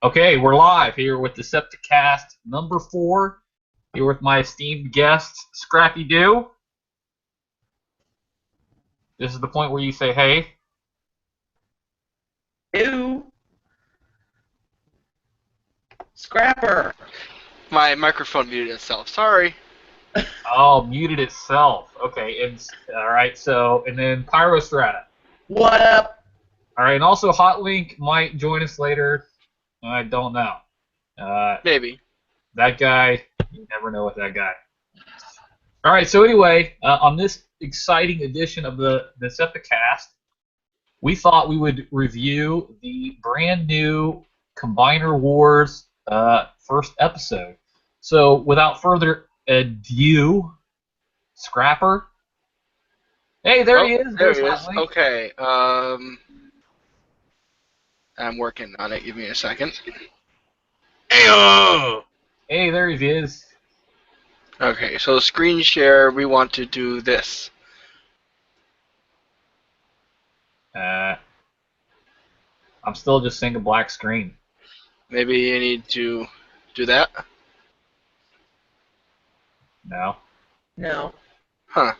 Okay, we're live here with Decepticast number 4. Here with my esteemed guest, Scrappy Doo. This is the point where you say, hey. Ew. Scrapper. My microphone muted itself. Sorry. Oh, muted itself. Okay, and alright, so, and then Pyrostrata. What up? Alright, and also Hotlink might join us later. I don't know. Maybe. That guy, you never know with that guy. Alright, so anyway, on this exciting edition of the Decepticast, we thought we would review the brand new Combiner Wars first episode. So without further ado, Scrapper. Hey, there he is. There he is. Hotlink. Okay. I'm working on it. Give me a second. Hey, there he is. Okay, so screen share, we want to do this. I'm still just seeing a black screen. Maybe you need to do that? No. No. Huh.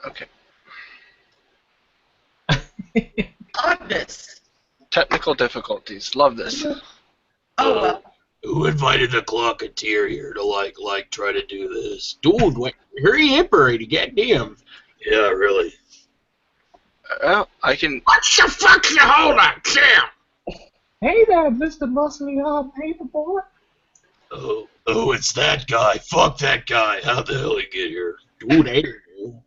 Okay. Oddness. Technical difficulties. Love this. Oh, well. Who invited the clocketeer here to try to do this? Dude, wait, hurry up already, goddamn. Yeah, really. Well, I can... What the fuck you hold on, Sam? Hey there, Mr. Muscly Paperboy. Oh, it's that guy. Fuck that guy. How the hell he get here? Dude, I don't know.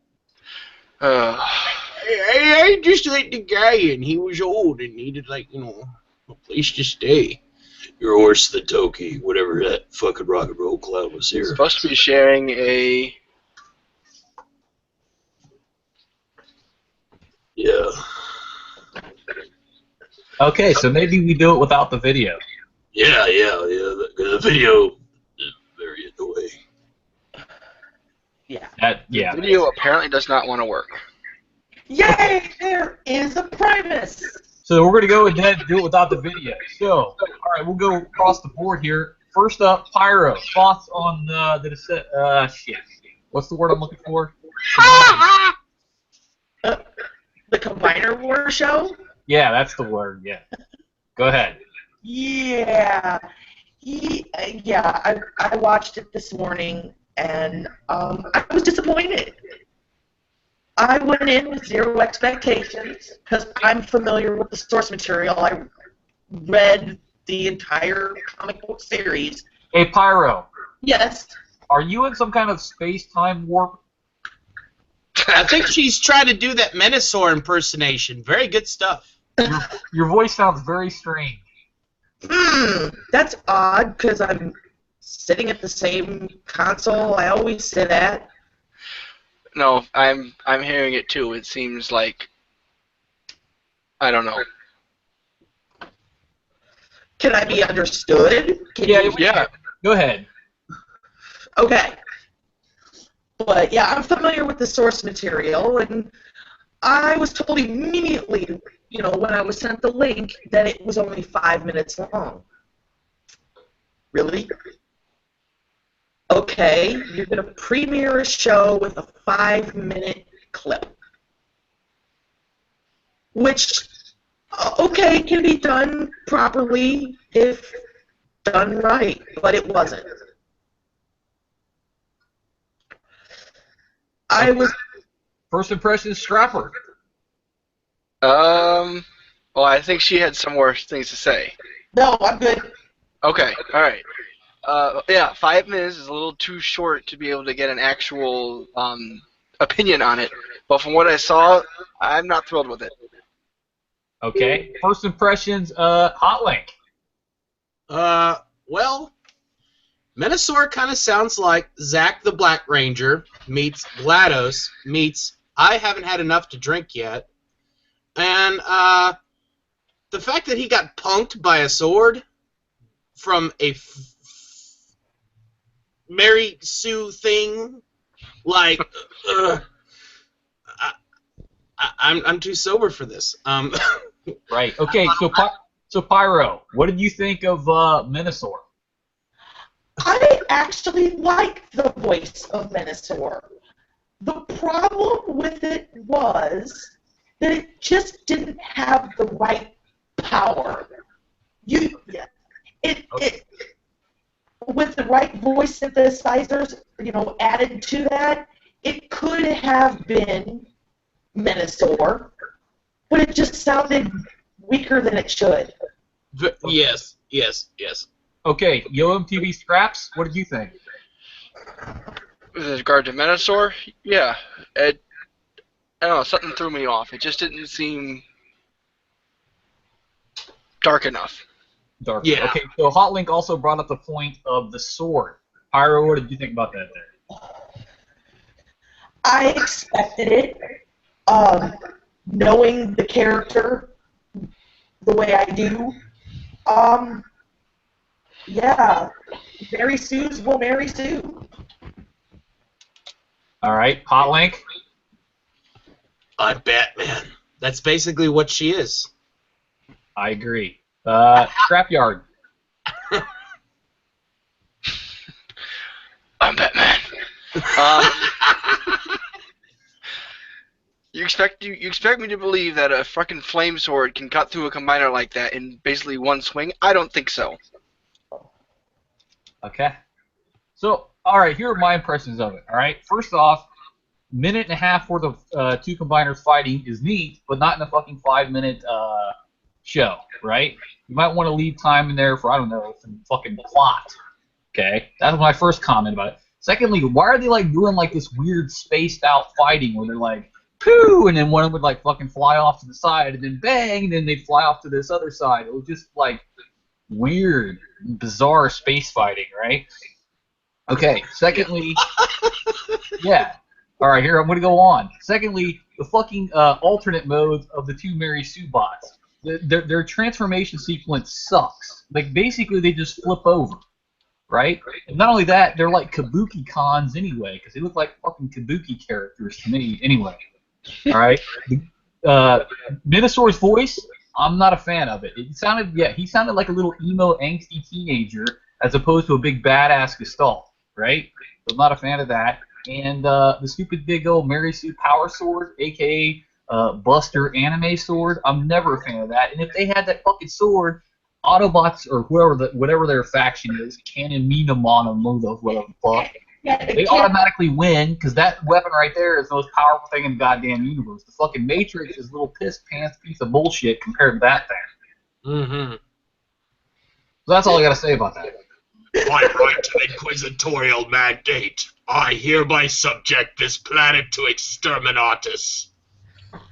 I just let the guy in. He was old and needed, a place to stay. You're worse than Toki, whatever that fucking rock and roll clown was here. Supposed to be sharing a... Yeah. Okay, so maybe we do it without the video. Yeah. The video is very annoying. Yeah. Yeah. The video apparently does not want to work. Yay! There is a Primus! So we're going to go ahead and do it without the video. So, all right, we'll go across the board here. First up, Pyro. Thoughts on shit. What's the word I'm looking for? The Combiner Wars show? Yeah, that's the word, yeah. Go ahead. Yeah. I watched it this morning, and I was disappointed. I went in with zero expectations because I'm familiar with the source material. I read the entire comic book series. Hey, Pyro. Yes. Are you in some kind of space-time warp? I think she's trying to do that Menasor impersonation. Very good stuff. Your voice sounds very strange. That's odd because I'm sitting at the same console I always sit at. No, I'm hearing it too. It seems like... I don't know. Can I be understood? Yeah. Go ahead. Okay. But yeah, I'm familiar with the source material, and I was told immediately, when I was sent the link, that it was only 5 minutes long. Really? Okay, you're going to premiere a show with a 5-minute clip. Which, okay, can be done properly if done right, but it wasn't. First impression, Scrapper. Well, I think she had some more things to say. No, I'm good. Okay, alright. Yeah, 5 minutes is a little too short to be able to get an actual opinion on it. But from what I saw, I'm not thrilled with it. Okay. First impressions, Hotlink. Well, Menasor kind of sounds like Zack the Black Ranger meets GLaDOS meets I haven't had enough to drink yet. And the fact that he got punked by a sword from a Mary Sue thing, I'm too sober for this. Right. Okay. So Pyro, what did you think of Minosaur? I actually like the voice of Minosaur. The problem with it was that it just didn't have the right power. It with the right voice synthesizers, added to that, it could have been Minosaur, but it just sounded weaker than it should. Yes. Okay, Yo MTV Scraps, what did you think? With regard to Menosaur, yeah, I don't know, something threw me off. It just didn't seem dark enough. Dark. Yeah. Okay, so Hotlink also brought up the point of the sword. Pyro, what did you think about that there? I expected it, knowing the character the way I do. Yeah, Mary Sue's will Mary Sue. All right, Hotlink. I'm Batman. That's basically what she is. I agree. Scrapyard. I'm Batman. You expect me to believe that a fucking flame sword can cut through a combiner like that in basically one swing? I don't think so. Okay. So, all right, here are my impressions of it. All right, first off, minute and a half worth of two combiners fighting is neat, but not in a fucking 5-minute show, right? You might want to leave time in there for, I don't know, some fucking plot. Okay, that was my first comment about it. Secondly, why are they like doing like this weird spaced out fighting where they're like, pooh, and then one would like fucking fly off to the side, and then bang, and then they'd fly off to this other side. It was just like weird, bizarre space fighting, right? Okay, secondly, yeah. All right, here I'm going to go on. Secondly, the fucking alternate modes of the two Mary Sue bots. Their transformation sequence sucks. Like, basically, they just flip over, right? And not only that, they're like kabuki cons anyway, because they look like fucking kabuki characters to me anyway. All right? Minosaur's voice, I'm not a fan of it. He sounded like a little emo, angsty teenager as opposed to a big badass Gestalt, right? So I'm not a fan of that. And the stupid big old Mary Sue Power Sword, aka Buster Anime Sword, I'm never a fan of that. And if they had that fucking sword, Autobots or whatever their faction is, Cannon Minamon, whatever the fuck, they automatically win because that weapon right there is the most powerful thing in the goddamn universe. The fucking Matrix is a little piss pants piece of bullshit compared to that thing. Mm-hmm. So that's all I gotta say about that. By right of inquisitorial mandate, I hereby subject this planet to exterminatus.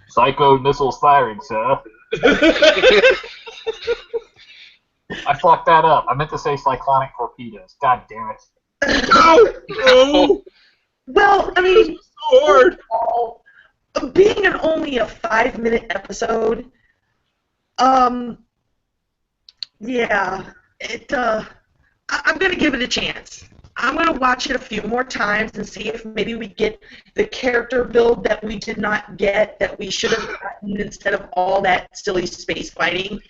Psycho missiles firing, sir. I fucked that up. I meant to say cyclonic torpedoes. God damn it. No! Well, I mean, Sword! overall, being only a 5-minute episode, yeah, I'm gonna give it a chance. I'm gonna watch it a few more times and see if maybe we get the character build that we did not get, that we should have gotten instead of all that silly space fighting.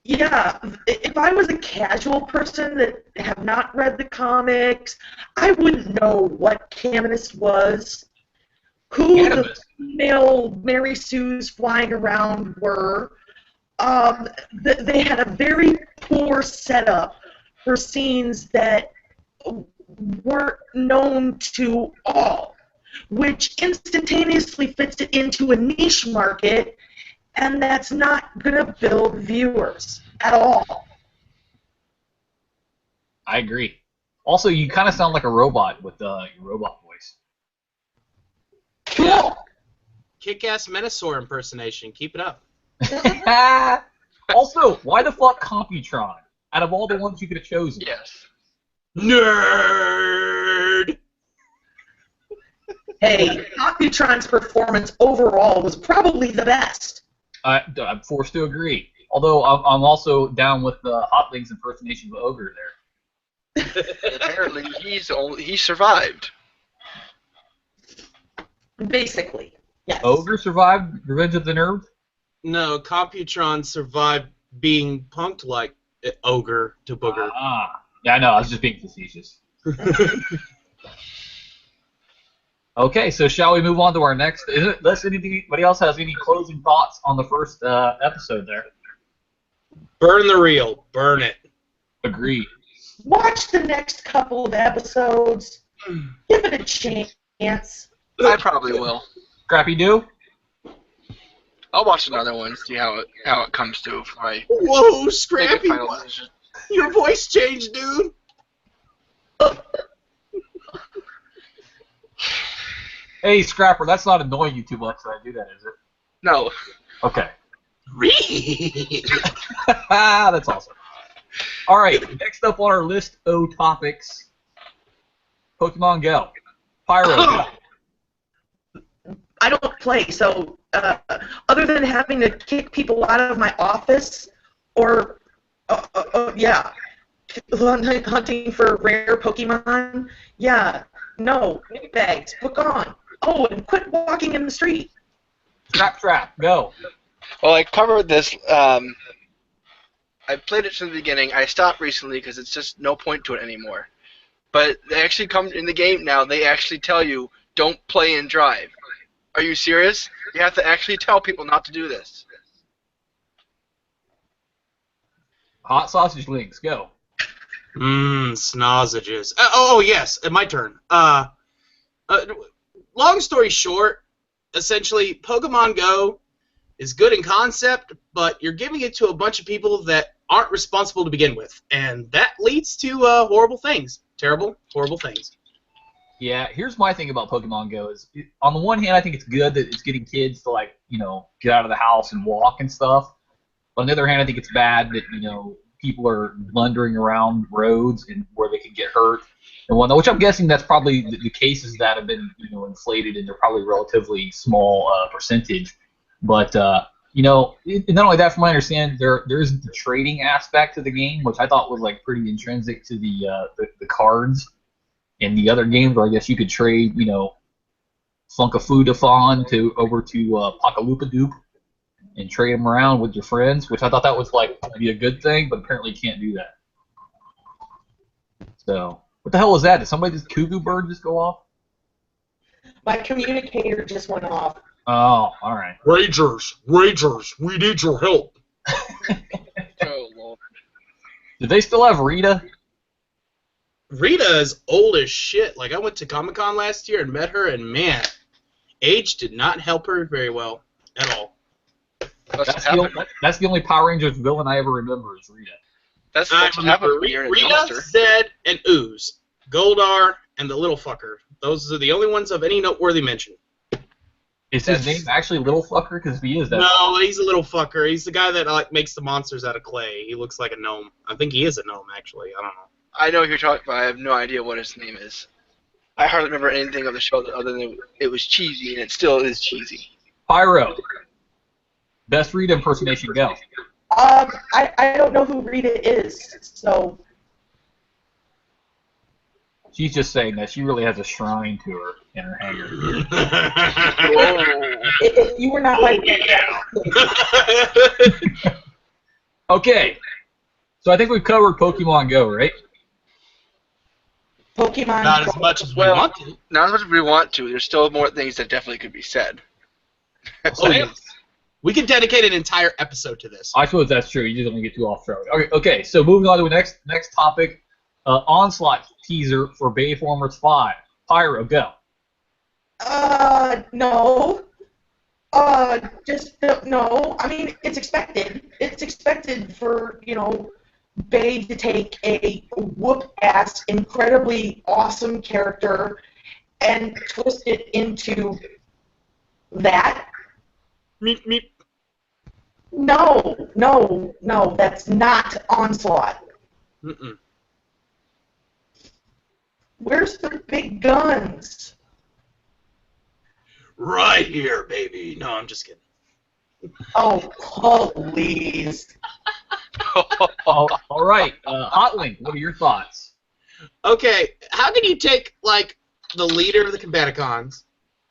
Yeah, if I was a casual person that have not read the comics, I wouldn't know what Caminus was, who the female Mary Sues flying around were. They had a very poor setup for scenes that weren't known to all, which instantaneously fits it into a niche market, and that's not going to build viewers at all. I agree. Also, you kind of sound like a robot with your robot voice. Cool. Kick-ass Minosaur impersonation. Keep it up. Also, why the fuck Computron? Out of all the ones you could have chosen. Yes. Nerd! Hey, Computron's performance overall was probably the best. I'm forced to agree. Although I'm also down with the Hotling's impersonation of Ogre there. Apparently, he survived. Basically, yes. Ogre survived Revenge of the Nerds? No, Computron survived being punked like ogre to booger. Yeah, I know. I was just being facetious. Okay, so shall we move on to our next? Unless anybody else has any closing thoughts on the first episode there? Burn the reel. Burn it. Agreed. Watch the next couple of episodes. Give it a chance. I probably will. Scrappy Doo? I'll watch another one, see how it comes to before I Whoa, make a Scrappy! final decision. Your voice changed, dude. Hey, Scrapper, that's not annoying you too much that I do that, is it? No. Okay. Reel. That's awesome. All right, next up on our list of topics, Pokemon Go. Pyro. Go. I don't play, so other than having to kick people out of my office or, hunting for rare Pokemon, no, bags, book on. Oh, and quit walking in the street. Trap, go. Well, I covered this. I played it from the beginning. I stopped recently because it's just no point to it anymore. But they actually come in the game now. They actually tell you, don't play and drive. Are you serious? You have to actually tell people not to do this. Hot sausage links, go. Snozzages. Yes, my turn. Long story short, essentially, Pokemon Go is good in concept, but you're giving it to a bunch of people that aren't responsible to begin with, and that leads to horrible things. Terrible, horrible things. Yeah, here's my thing about Pokemon Go is, on the one hand, I think it's good that it's getting kids to, get out of the house and walk and stuff. On the other hand, I think it's bad that, people are blundering around roads and where they can get hurt and whatnot, which I'm guessing that's probably the cases that have been, inflated, and they're probably relatively small percentage. But, and not only that, from what I understand, there is the trading aspect to the game, which I thought was, pretty intrinsic to the cards in the other games, where I guess you could trade, Funkafudafon over to Pakaloopadoop and trade them around with your friends, which I thought that was would be a good thing, but apparently you can't do that. So, what the hell was that? Did somebody just cuckoo bird just go off? My communicator just went off. Oh, all right. Ragers, we need your help. Oh, Lord. Did they still have Rita? Rita is old as shit. I went to Comic-Con last year and met her, and man, age did not help her very well at all. That's the only Power Rangers villain I ever remember is Rita. That's what happens when you're in a Rita, dumpster. Zed, and Ooze. Goldar, and the little fucker. Those are the only ones of any noteworthy mention. Is his name actually Little Fucker? Because if he is, that. No, he's a little fucker. He's the guy that makes the monsters out of clay. He looks like a gnome. I think he is a gnome, actually. I don't know. I know who you're talking about. I have no idea what his name is. I hardly remember anything of the show other than it was cheesy, and it still is cheesy. Pyro. Best Rita impersonation, go. I don't know who Rita is, so. She's just saying that she really has a shrine to her in her hangar. You were not like that. Okay. So I think we've covered Pokemon Go, right? Pokemon. Not as much as we want to. Not as much as we want to. There's still more things that definitely could be said. Oh, yes. We could dedicate an entire episode to this. I suppose that's true. You just don't want to get too off track. Okay. So moving on to the next topic, Onslaught teaser for Bayformers 5. Pyro, go. No. No. I mean, it's expected. It's expected for, Bay to take a whoop-ass, incredibly awesome character and twist it into that. Meep, meep. No, that's not Onslaught. Mm-mm. Where's the big guns? Right here, baby. No, I'm just kidding. Oh, please. All right. Hotlink, what are your thoughts? Okay, how can you take, the leader of the Combaticons?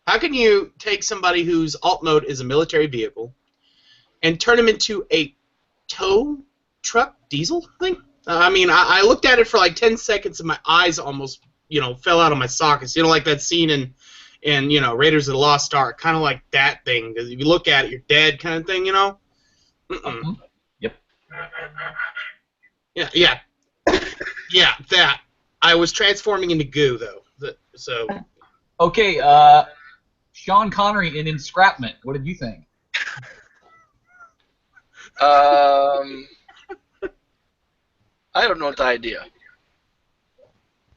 How can you take somebody whose alt mode is a military vehicle, and turn him into a tow truck diesel thing. I mean, I looked at it for like 10 seconds and my eyes almost, fell out of my sockets. Like that scene in Raiders of the Lost Ark, kind of like that thing. Because if you look at it, you're dead kind of thing, Mm-mm. Yep. Yeah, that. I was transforming into goo, though. So. Okay, Sean Connery in Scrapment. What did you think? I don't know the idea.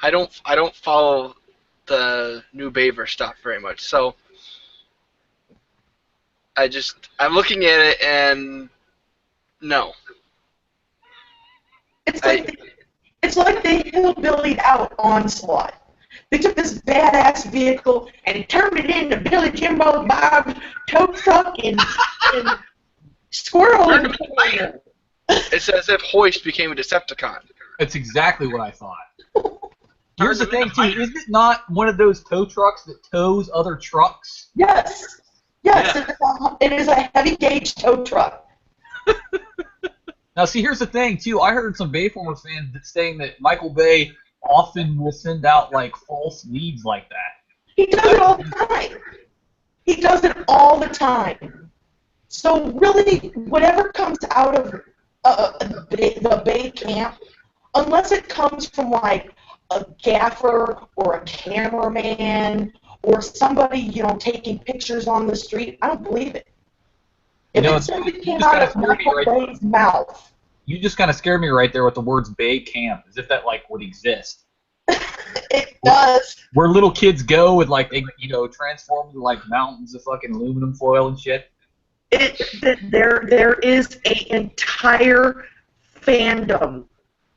I don't follow the new Baver stuff very much, so I'm looking at it and no. It's like they hillbillied out Onslaught. They took this badass vehicle and turned it into Billy Jimbo Bob's tow truck and squirrel in the corner. It's as if Hoist became a Decepticon. That's exactly what I thought. Here's the thing, too. Isn't it not one of those tow trucks that tows other trucks? Yes. Yes, it is a heavy-gauge tow truck. Now, see, here's the thing, too. I heard some Bayformer fans saying that Michael Bay often will send out, like, false leads like that. He does it all the time. He does it all the time. So, really, whatever comes out of the Bay camp, unless it comes from, like, a gaffer or a cameraman or somebody, taking pictures on the street, I don't believe it. If it simply came out of Michael Bay's mouth. You just kind of scared me right there with the words Bay Camp, as if that, like, would exist. It does. Where little kids go and, like, they, transform into, like, mountains of fucking aluminum foil and shit. There is an entire fandom.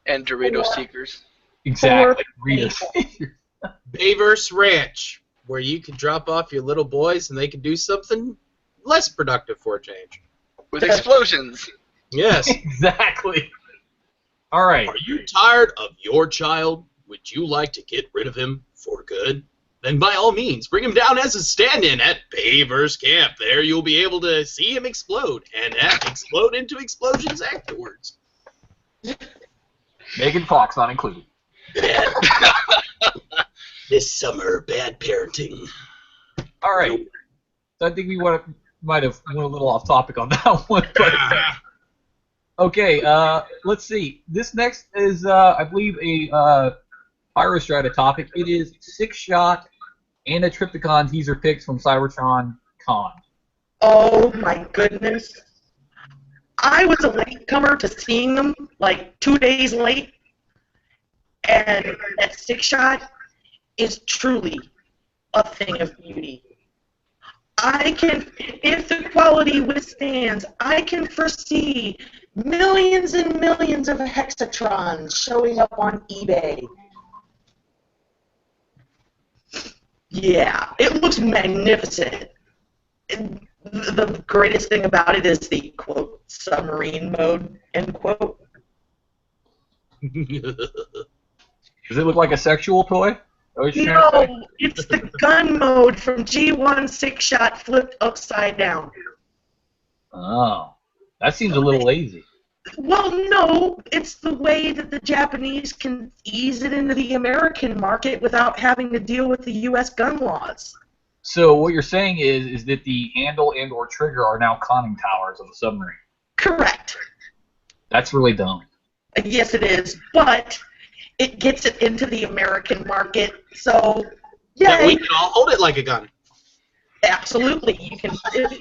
And Dorito Seekers. Exactly. Dorito Seekers. Bayverse Ranch, where you can drop off your little boys and they can do something less productive for a change. With explosions. Yes. Exactly. All right. Are you tired of your child? Would you like to get rid of him for good? Then by all means, bring him down as a stand-in at Bayverse Camp. There you'll be able to see him explode and explode into explosions afterwards. Megan Fox not included. This summer, bad parenting. All right. So I think we might have went a little off topic on that one. But, okay, let's see. This next is, I believe, a Pyrostrata topic. It is 6-shot and a Trypticon teaser picks from Cybertron Con. Oh my goodness. I was a latecomer to seeing them, like 2 days late, and that 6-shot is truly a thing of beauty. If the quality withstands, I can foresee millions and millions of Hexatrons showing up on eBay. Yeah, it looks magnificent. The greatest thing about it is the, quote, submarine mode, end quote. Does it look like a sexual toy? No, it's the gun mode from G1 6-shot flipped upside down. Oh, that seems a little lazy. Well, no, it's the way that the Japanese can ease it into the American market without having to deal with the U.S. gun laws. So what you're saying is that the handle and or trigger are now conning towers of a submarine. Correct. That's really dumb. Yes, it is, but it gets it into the American market, so yeah, we can all hold it like a gun. Absolutely, you can.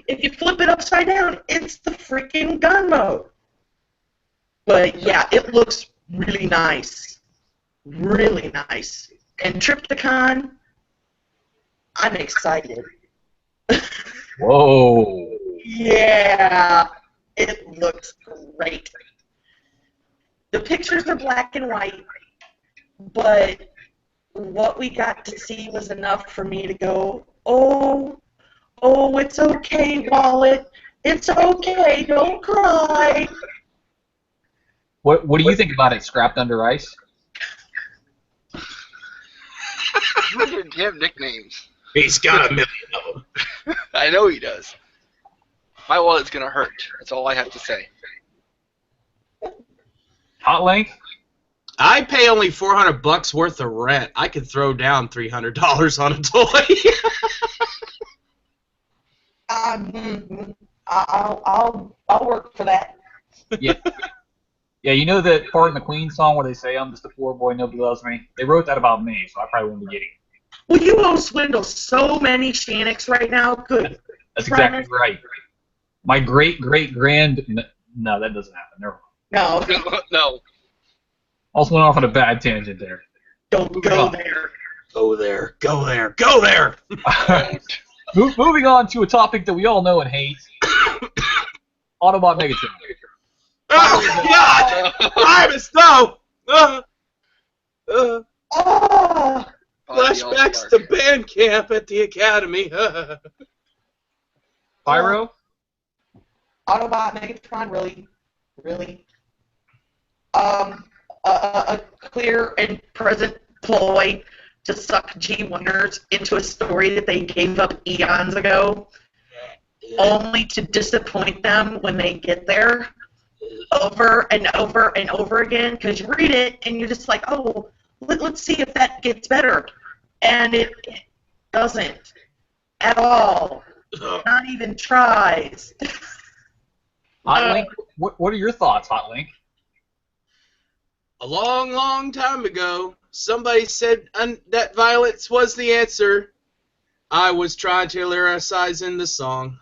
If you flip it upside down, it's the freaking gun mode. But yeah, it looks really nice, really nice. And Trypticon, I'm excited. Whoa. Yeah, it looks great. The pictures are black and white, but what we got to see was enough for me to go, oh, it's okay, Wallet. It's okay, don't cry. What do you think about it, Scrapped Under Ice? You didn't have nicknames. He's got a million of them. I know he does. My wallet's gonna hurt. That's all I have to say. Hot Link? I pay only $400 worth of rent. I could throw down $300 on a toy. I'll work for that. Yeah. Yeah, you know that part in the Queen song where they say, I'm just a poor boy, nobody loves me? They wrote that about me, so I probably won't be getting it. Well, you will swindle so many Shanix right now. Good. That's exactly right. My great-great-grand... No, that doesn't happen. Never mind. No. No. Also went off on a bad tangent there. Don't go there. Go there. Go there. Go there. Moving on to a topic that we all know and hate. Autobot Megatron. Oh, God! Primus, no! Flashbacks to band camp at the academy. Pyro? Autobot Megatron, really. A clear and present ploy to suck G1ers into a story that they gave up eons ago, only to disappoint them when they get there, over and over and over again. Because you read it and you're just like, oh, let's see if that gets better, and it doesn't at all. Not even tries. Hot Link? What are your thoughts, Hot Link? A long, long time ago, somebody said that violence was the answer. I was trying to lyricize in the song.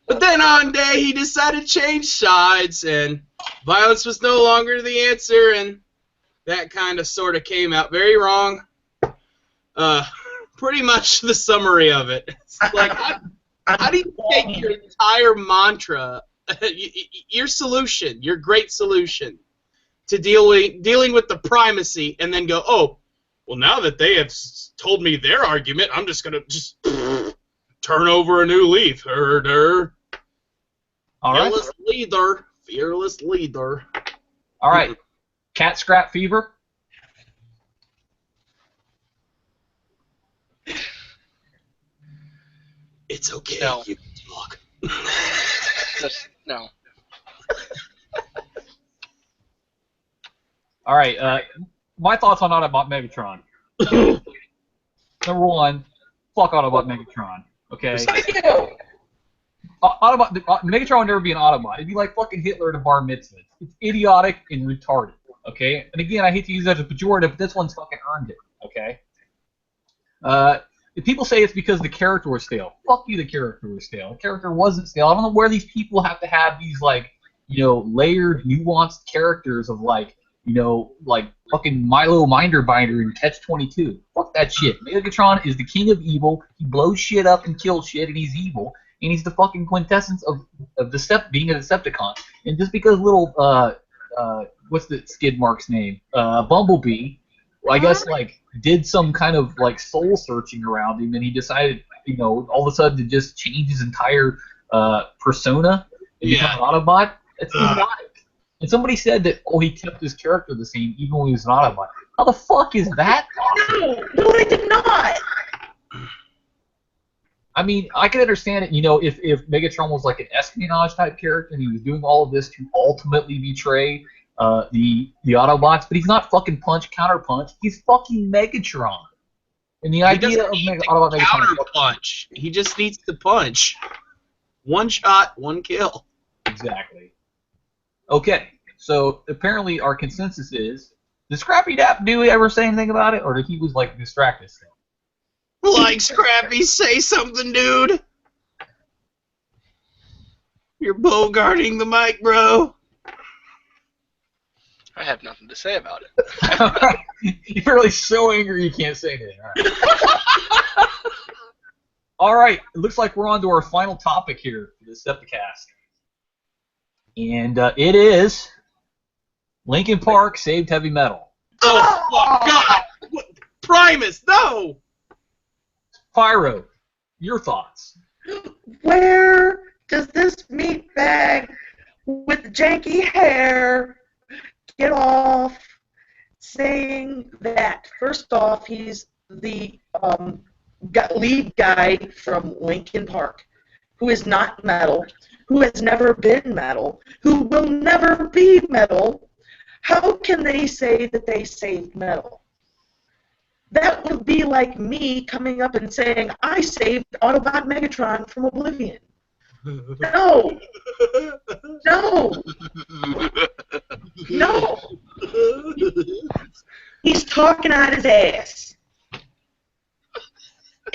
But then one day he decided to change sides, and violence was no longer the answer, and that kind of sort of came out very wrong. Pretty much the summary of it. It's like, how do you take your entire mantra, your solution, your great solution, to dealing with the primacy, and then go, oh, well, now that they have told me their argument, I'm just going to turn over a new leaf. All right. Fearless leader. All right. Cat Scrap Fever? It's okay. No. You talk. Just, no. All right. My thoughts on Autobot Megatron. Number one, fuck Autobot Megatron. Okay. Megatron would never be an Autobot. It'd be like fucking Hitler at a bar mitzvah. It's idiotic and retarded. Okay. And again, I hate to use that as a pejorative, but this one's fucking earned it. Okay. If people say it's because the character was stale, fuck you. The character was stale. The character wasn't stale. I don't know where these people have to have these layered, nuanced characters of like fucking Milo Minderbinder in Catch-22. Fuck that shit. Megatron is the king of evil. He blows shit up and kills shit, and he's evil. And he's the fucking quintessence of being a Decepticon. And just because little, what's the skid mark's name? Bumblebee, I guess, did some kind of, soul searching around him, and he decided, all of a sudden to just change his entire persona and become an Autobot. It's idiotic. And somebody said that, he kept his character the same even when he was an Autobot. How the fuck is that possible? No, I did not. I mean, I can understand it, if Megatron was like an espionage type character and he was doing all of this to ultimately betray the Autobots, but he's not fucking punch, counterpunch. He's fucking Megatron. And the idea of Autobot Megatron... Counterpunch. He just needs to punch. One shot, one kill. Exactly. Okay, so apparently our consensus is, did Scrappy Dap ever say anything about it, or did he was distract us? Like Scrappy, say something, dude. You're bogarting the mic, bro. I have nothing to say about it. You're really so angry you can't say anything. All right, it looks like we're on to our final topic here for the Decepticast. And it is Linkin Park saved heavy metal. Oh, God! What? Primus, no! Pyro, your thoughts. Where does this meatbag with janky hair get off saying that? First off, he's the lead guy from Linkin Park. who is not metal, who has never been metal, who will never be metal, how can they say that they saved metal? That would be like me coming up and saying, I saved Autobot Megatron from oblivion. No! No! No! He's talking out his ass.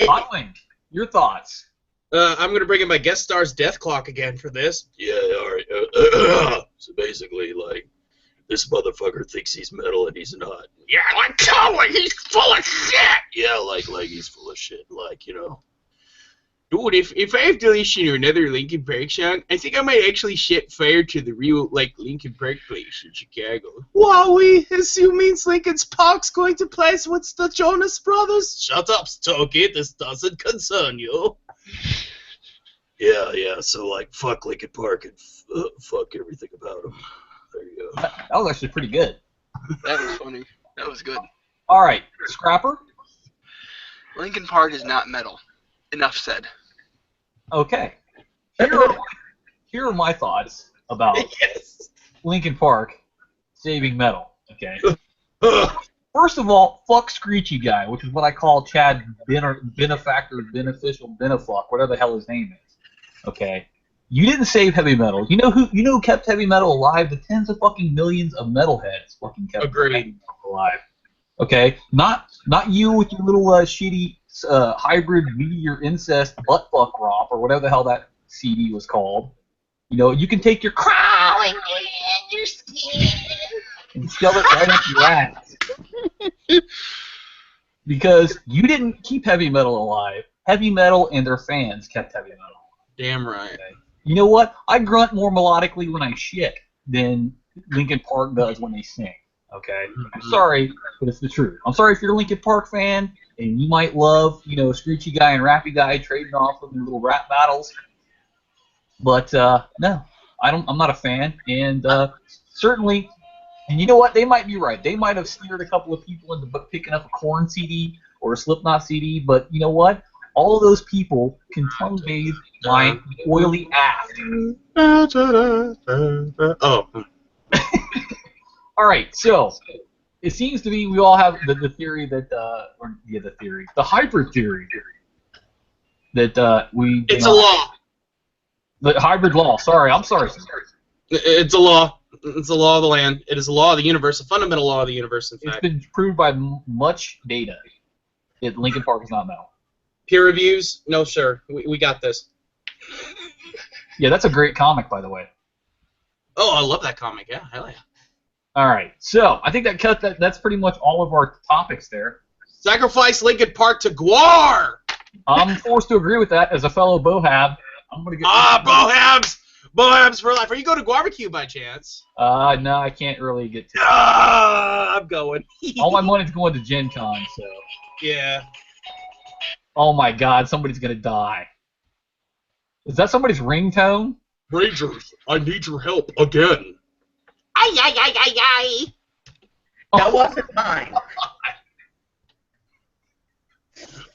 Hotwing, your thoughts? I'm going to bring in my guest star's death clock again for this. Yeah, all right. So basically, like, this motherfucker thinks he's metal and he's not. Yeah, like Cohen, he's full of shit! Yeah, like he's full of shit. Like, you know. Dude, if I have to listen to another Linkin Park song, I think I might actually set fire to the real, like, Linkin Park place in Chicago. Wow, we assume means Linkin Park's going to place with the Jonas Brothers? Shut up, Stokey, this doesn't concern you. Yeah, so, like, fuck Linkin Park and fuck everything about him. There you go. That was actually pretty good. That was funny. That was good. All right, Scrapper? Linkin Park is not metal. Enough said. Okay. Here are my thoughts about Yes. Linkin Park saving metal. Okay. First of all, fuck Screechy Guy, which is what I call Chad Benefactor, Beneficial, Benefuck, whatever the hell his name is. Okay. You didn't save heavy metal. You know who kept heavy metal alive? The tens of fucking millions of metalheads fucking kept Agreed. heavy metal alive. Okay. Not you with your little shitty hybrid meteor incest buttfuck romp or whatever the hell that CD was called. You know, you can take your crawling in your skin and shove it right up your ass. Because you didn't keep heavy metal alive. Heavy metal and their fans kept heavy metal alive. Damn right. Okay? You know what? I grunt more melodically when I shit than Linkin Park does when they sing. Okay? I'm sorry, but it's the truth. I'm sorry if you're a Linkin Park fan and you might love, you know, Screechy Guy and Rappy Guy trading off of their little rap battles. But no, I'm not a fan, and certainly, and you know what? They might be right. They might have steered a couple of people into picking up a Korn CD or a Slipknot CD, but you know what? All of those people can tongue bathe my oily ass. Oh. All right, so it seems to me we all have the theory that, the hybrid theory that we. It's a law. The hybrid law. I'm sorry. It's a law. It's a law of the land. It is a law of the universe, a fundamental law of the universe, in It's fact. been proved by much data that Linkin Park is not metal. Peer reviews? No, sir. We got this. Yeah, that's a great comic, by the way. Oh, I love that comic. Yeah, hell yeah. All right, so I think that's pretty much all of our topics there. Sacrifice Linkin Park to Gwar! I'm forced to agree with that as a fellow Bohab. I'm gonna get. Bohabs! Bohabs for life. Are you going to barbecue by chance? No, I can't really get to. I'm going. All my money's going to Gen Con, so. Yeah. Oh my God, somebody's gonna die. Is that somebody's ringtone? Rangers, I need your help again. Ay, ay, ay, ay, ay. That wasn't mine.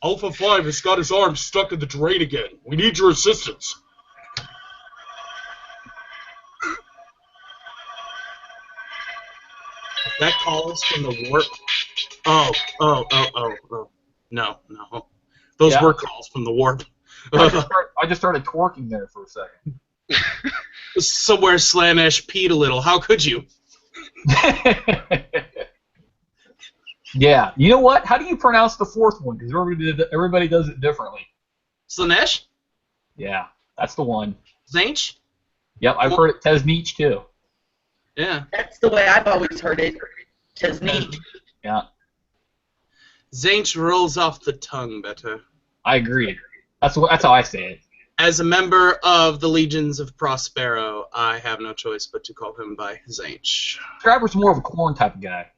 Alpha 5 has got his arm stuck in the drain again. We need your assistance. That calls from the warp. Oh. No. Those Yeah. were calls from the warp. I just started twerking there for a second. Somewhere Slanesh peed a little. How could you? Yeah, you know what? How do you pronounce the fourth one? Because everybody does it differently. Slanesh? Yeah, that's the one. Zanch? Yep, I've heard it Tesneech too. Yeah. That's the way I've always heard it. Tis neat. Yeah, Zanch rolls off the tongue better. I agree. That's how I say it. As a member of the Legions of Prospero, I have no choice but to call him by Zanch. Trapper's more of a corn type of guy.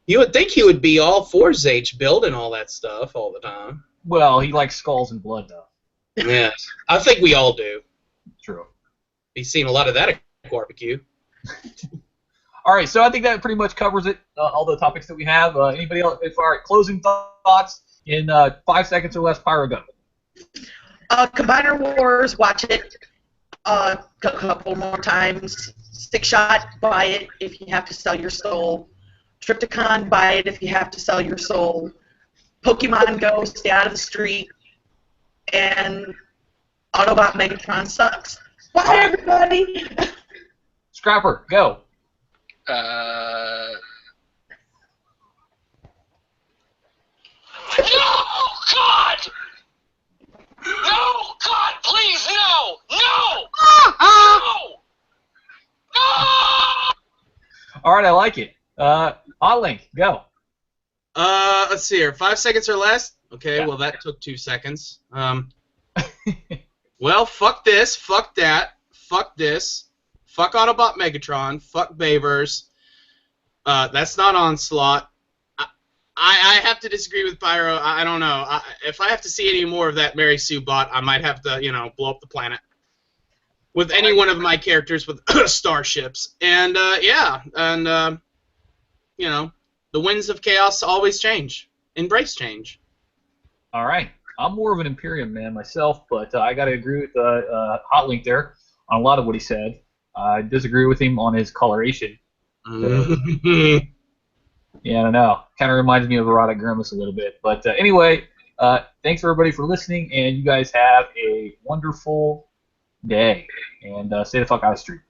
You would think he would be all for Zanch building all that stuff all the time. Well, he likes skulls and blood, though. Yes. I think we all do. True. You've seen a lot of that at barbecue. All right, so I think that pretty much covers it. All the topics that we have. Anybody else? All right, closing thoughts. in 5 seconds or less. Pyro, go. Combiner Wars, watch it a couple more times. Stick Shot, buy it if you have to sell your soul. Triptychon, buy it if you have to sell your soul. Pokemon Go, stay out of the street. And Autobot Megatron sucks. Bye, everybody! Scrapper, go. No, God! No, God, please, no! No! No! No! All right, I like it. Hotlink, go. Let's see here. 5 seconds or less? Okay, Yeah. well, that took 2 seconds. Well, fuck this, fuck that, fuck this, fuck Autobot Megatron, fuck Bavers. That's not Onslaught. I have to disagree with Pyro. I don't know. If I have to see any more of that Mary Sue bot, I might have to, blow up the planet with any one of my characters with starships. And the winds of chaos always change. Embrace change. All right. I'm more of an Imperium man myself, but I got to agree with Hotlink there on a lot of what he said. I disagree with him on his coloration. Yeah, I don't know. Kind of reminds me of Erotic Grimace a little bit. But anyway, thanks everybody for listening, and you guys have a wonderful day. And stay the fuck out of the street.